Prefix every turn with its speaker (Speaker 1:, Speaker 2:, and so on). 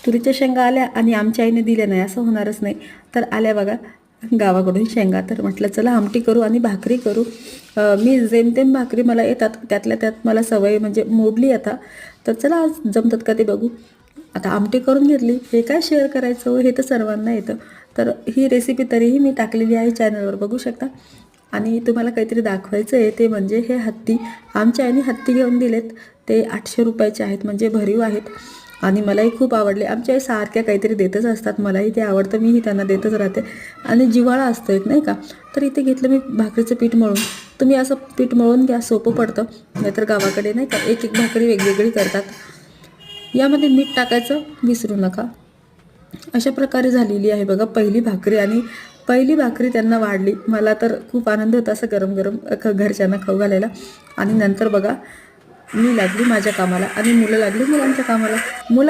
Speaker 1: तुरीच्या शेंगा आल्या आणि आमच्या आईने दिल्या नाही असं होणारच नाही. तर आल्या बघा गावाकडून शेंगा. तर म्हटलं चला आमटी करू आणि भाकरी करू. मी जेमतेम भाकरी मला येतात, त्यातल्या त्यात मला सवय म्हणजे मोडली आता. तर चला आज जमतात का ते बघू. आता आमटी करून घेतली, हे काय शेअर करायचं हे तर सर्वांना येतं. तर ही रेसिपी तरीही मी टाकलेली आहे चॅनलवर, बघू शकता. आणि तुम्हाला काहीतरी दाखवायचं आहे ते म्हणजे हे हत्ती. आमच्या आईने हत्ती घेऊन दिलेत, ते 800 रुपयाचे आहेत, म्हणजे भरीव आहेत. आणि मलाही खूप आवडले. आमच्या आई सारख्या काहीतरी देतच असतात, मलाही ते आवडतं, मीही त्यांना देतच राहते. आणि जिव्हाळा असतो एक नाही का. तर इथे घेतलं मी भाकरीचं पीठ मळून. तुम्ही असं पीठ मळून घ्या, सोपं पडतं. नाहीतर गावाकडे नाही का एक एक भाकरी वेगवेगळी करतात. यामध्ये मीठ टाकायचं विसरू नका. अशा प्रकारे झालेली आहे बघा पहिली भाकरी. आणि पहिली भाकरी त्यांना वाढली. मला तर खूप आनंद होता असं गरम गरम घरच्यांना खाऊ घालायला. आणि नंतर बघा मी लागली माझ्या कामाला आणि मुलं लागली मुलांच्या कामाला. मुलं